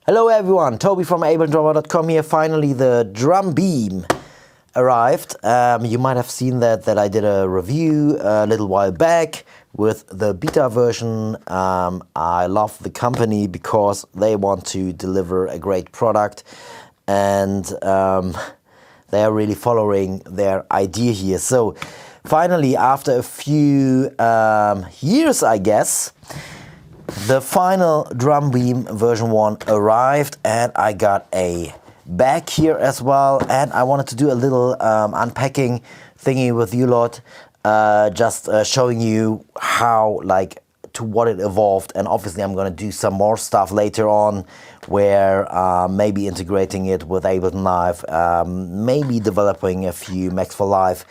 Hello everyone, Toby from abletondrummer.com here. Finally the Drumbeam arrived. You might have seen that I did a review a little while back with the beta version. I love the company because they want to deliver a great product, and they are really following their idea here. So finally, after a few years, I guess, the final Drumbeam version 1 arrived, and I got a bag here as well. And I wanted to do a little unpacking thingy with you lot, just showing you how, to what it evolved. And obviously I'm going to do some more stuff later on, where maybe integrating it with Ableton Live, maybe developing a few Max for Live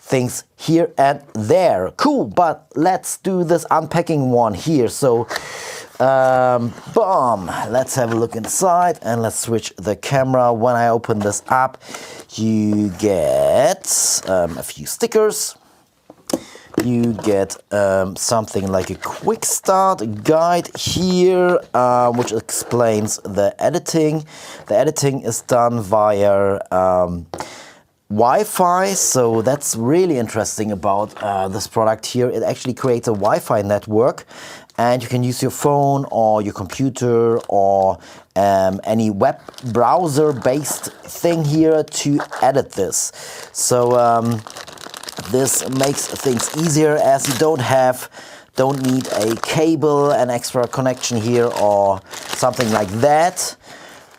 things here and there. Cool, but let's do this unpacking one here. So boom, let's have a look inside, and let's switch the camera. When I open this up, you get a few stickers. You get something like a quick start guide here, which explains the editing. The editing is done via Wi-Fi, so that's really interesting about this product here. It actually creates a Wi-Fi network, and you can use your phone or your computer or any web browser based thing here to edit this. So this makes things easier, as you don't need a cable, an extra connection here or something like that.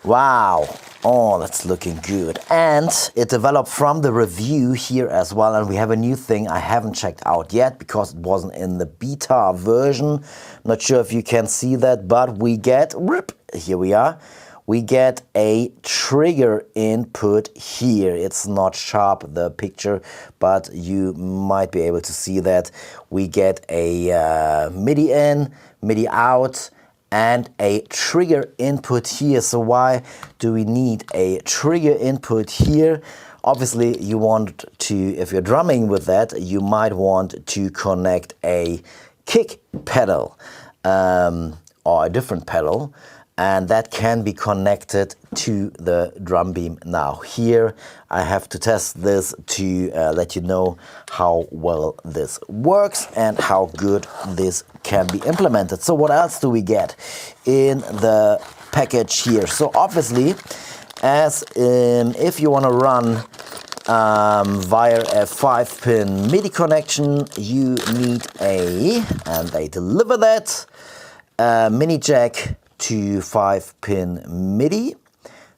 Wow. Oh, that's looking good. And it developed from the review here as well. And we have a new thing I haven't checked out yet because it wasn't in the beta version. Not sure if you can see that, but we get, here we are. We get a trigger input here. It's not sharp, the picture, but you might be able to see that. We get a MIDI in, MIDI out, and a trigger input here. So why do we need a trigger input here? Obviously you want to, if you're drumming with that, you might want to connect a kick pedal or a different pedal, and that can be connected to the Drumbeam. Now here I have to test this to let you know how well this works and how good this can be implemented. So what else do we get in the package here? So obviously, as if you want to run via a 5-pin MIDI connection, you need and they deliver that, mini jack to 5-pin MIDI.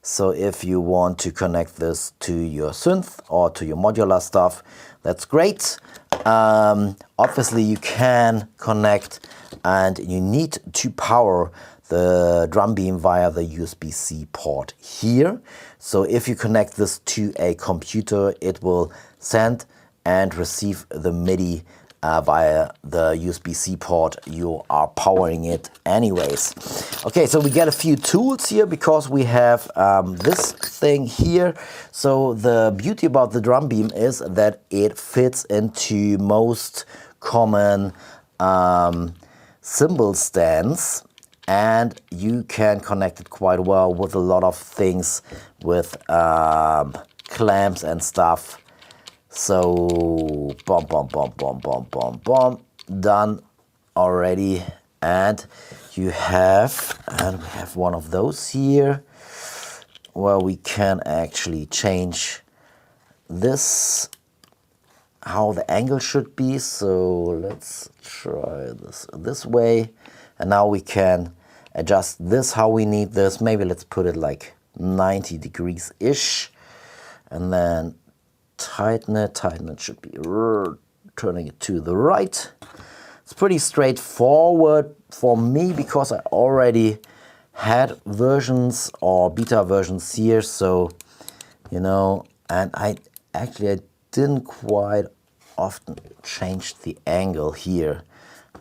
So if you want to connect this to your synth or to your modular stuff, that's great. Obviously you can connect, and you need to power the Drumbeam via the USB-C port here. So if you connect this to a computer, it will send and receive the MIDI via the USB-C port. You are powering it anyways. Okay, so we get a few tools here because we have this thing here. So the beauty about the Drumbeam is that it fits into most common cymbal stands, and you can connect it quite well with a lot of things, with clamps and stuff. So boom, boom, boom, boom, boom, boom, boom, done already. And we have one of those here where we can actually change this, how the angle should be. So let's try this way, and now we can adjust this how we need this. Maybe let's put it like 90 degrees ish, and then tighten it should be turning it to the right. It's pretty straightforward for me because I already had versions or beta versions here, so you know, and I didn't quite often change the angle here.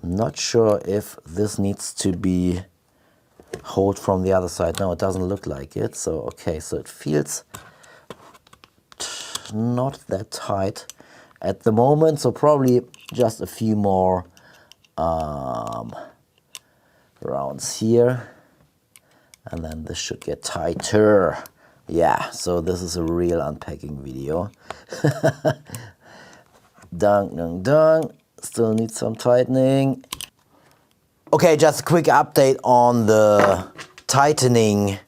I'm not sure if this needs to be hold from the other side. No, it doesn't look like it. So okay, so it feels not that tight at the moment, so probably just a few more rounds here, and then this should get tighter. Yeah, so this is a real unpacking video. Dun, dun, dun. Still needs some tightening. Okay, just a quick update on the tightening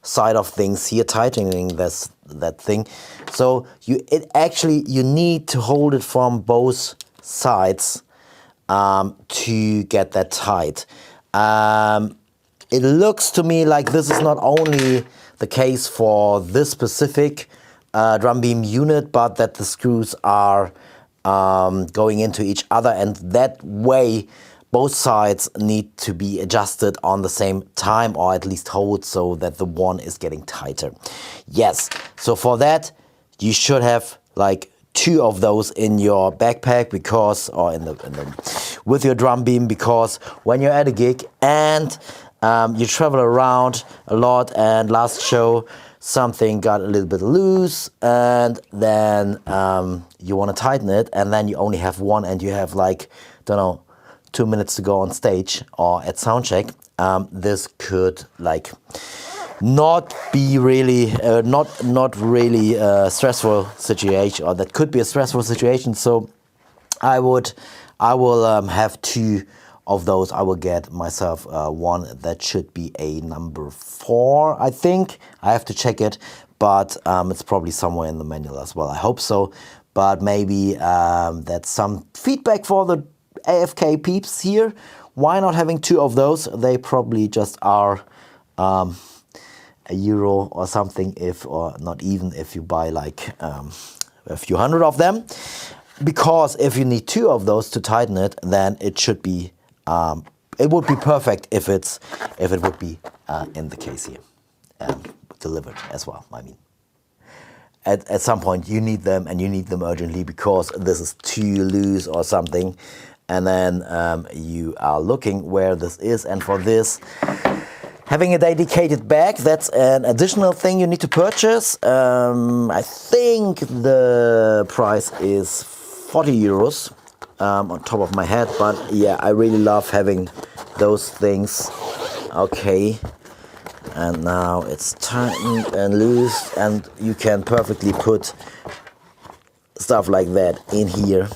side of things here, tightening that thing. So you need to hold it from both sides to get that tight. It looks to me like this is not only the case for this specific Drumbeam unit, but that the screws are going into each other, and that way both sides need to be adjusted on the same time, or at least hold so that the one is getting tighter. Yes, so for that you should have like 2 of those in your backpack, because, or with your Drumbeam, because when you're at a gig and you travel around a lot, and last show something got a little bit loose, and then you want to tighten it, and then you only have one, and you have like, don't know, 2 minutes to go on stage or at soundcheck. This could like not be really not really a stressful situation, or that could be a stressful situation. So I will have 2 of those. I will get myself one that should be a number 4, I think. I have to check it, but it's probably somewhere in the manual as well. I hope so, but maybe that's some feedback for the AFK peeps here. Why not having 2 of those? They probably just are €1 or something, or not even, if you buy like a few hundred of them. Because if you need 2 of those to tighten it, then it should be it would be perfect if it would be in the case here, delivered as well. I mean, at some point you need them, and you need them urgently, because this is too loose or something, and then you are looking where this is. And for this, having a dedicated bag, that's an additional thing you need to purchase. I think the price is €40 on top of my head, but yeah, I really love having those things. Okay, and now it's tightened and loose, and you can perfectly put stuff like that in here.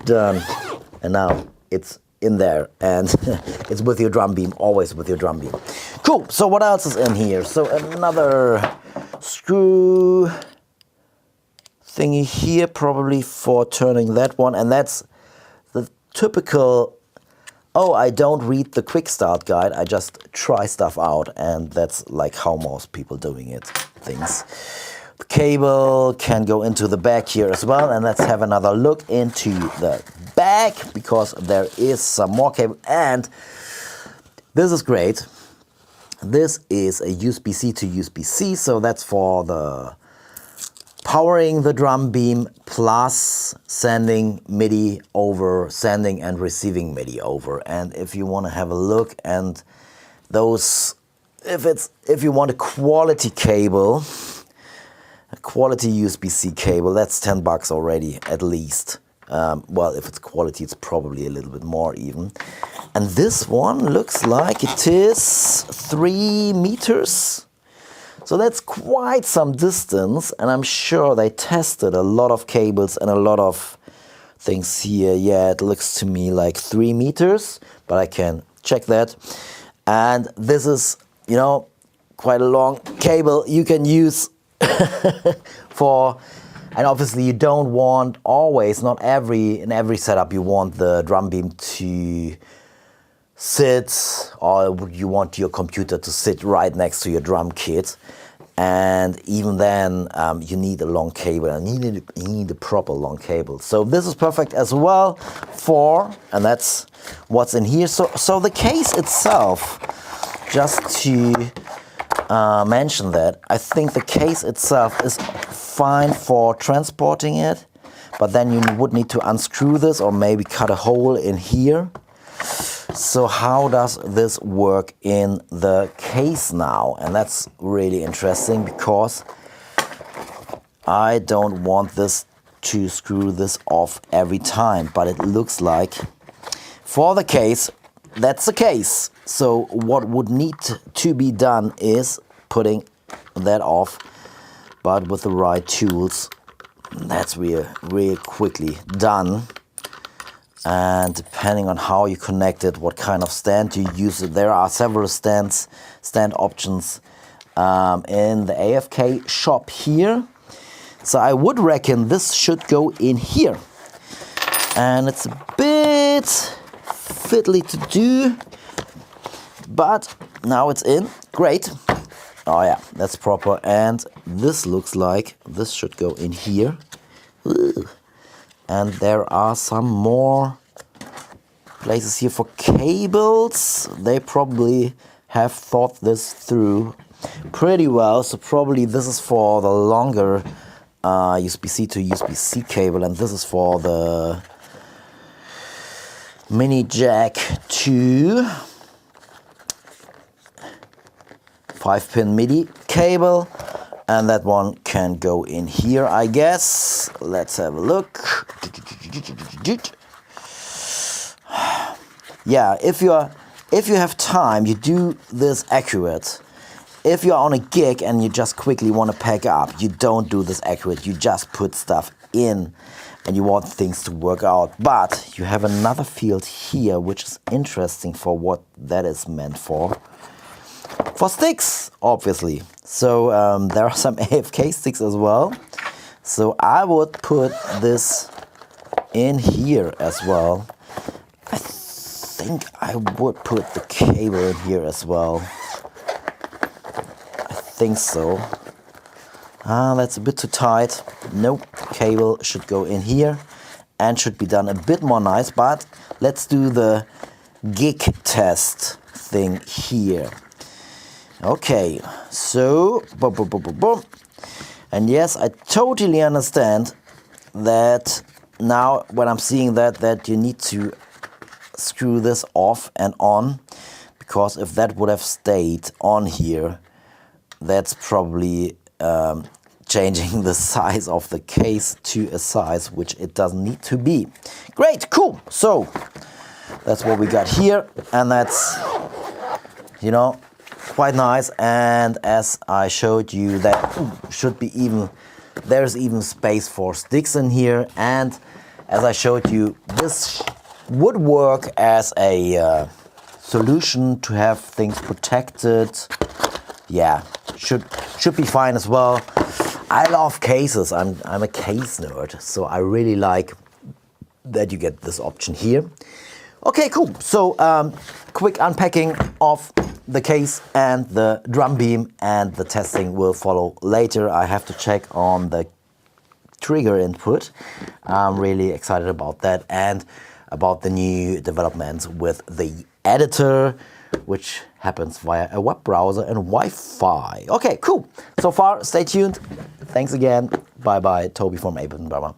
Done. And now it's in there, and it's with your Drumbeam, always with your Drumbeam. Cool, so what else is in here? So another screw thingy here, probably for turning that one, and that's the typical, oh, I don't read the quick start guide, I just try stuff out, and that's like how most people doing it, things. The cable can go into the back here as well, and let's have another look into the back, because there is some more cable, and this is great. This is a USB-C to USB-C, so that's for the powering the Drumbeam, plus sending MIDI over, sending and receiving MIDI over. And if you want to have a look, and those, if you want a quality cable, a quality USB-C cable, that's $10 already at least. Well, if it's quality, it's probably a little bit more even. And this one looks like it is 3 meters. So that's quite some distance, and I'm sure they tested a lot of cables and a lot of things here. Yeah, it looks to me like 3 meters, but I can check that. And this is, you know, quite a long cable you can use for, and obviously you don't want always, not in every setup you want the Drumbeam to sit, or you want your computer to sit right next to your drum kit. And even then you need a long cable, and you need a proper long cable. So this is perfect as well for, and that's what's in here. So the case itself, just to mention that, I think the case itself is fine for transporting it, but then you would need to unscrew this, or maybe cut a hole in here. So how does this work in the case now? And that's really interesting, because I don't want this to screw this off every time, but it looks like for the case that's the case. So what would need to be done is putting that off, but with the right tools, that's really quickly done. And depending on how you connect it, what kind of stand you use, there are several stand options in the AFK shop here. So I would reckon this should go in here. And it's a bit fiddly to do, but now it's in. Great. Oh yeah, that's proper. And this looks like this should go in here. Ooh. And there are some more places here for cables. They probably have thought this through pretty well. So probably this is for the longer USB-C to USB-C cable, and this is for the mini jack to 5-pin MIDI cable. And that one can go in here, I guess. Let's have a look. Yeah, if you have time, you do this accurate. If you're on a gig and you just quickly want to pack up, you don't do this accurate. You just put stuff in and you want things to work out. But you have another field here, which is interesting for what that is meant for. For sticks, obviously. So there are some AFK sticks as well. So I would put this in here as well. I think I would put the cable in here as well. I think so. That's a bit too tight. Nope, cable should go in here and should be done a bit more nice. But let's do the gig test thing here. Okay, so boom, boom, boom, boom, boom. And yes, I totally understand that now when I'm seeing that you need to screw this off and on, because if that would have stayed on here, that's probably changing the size of the case to a size which it doesn't need to be. Great, cool. So that's what we got here, and that's, you know, quite nice. And as I showed you, that should be even, there's even space for sticks in here. And as I showed you, this would work as a solution to have things protected. Yeah, should be fine as well. I love cases. I'm a case nerd, so I really like that you get this option here. Okay, cool. So quick unpacking of the case and the Drumbeam, and the testing will follow later. I have to check on the trigger input. I'm really excited about that, and about the new developments with the editor, which happens via a web browser and Wi-Fi. Okay, cool. So far, stay tuned. Thanks again. Bye-bye. Toby from Ableton Drummer.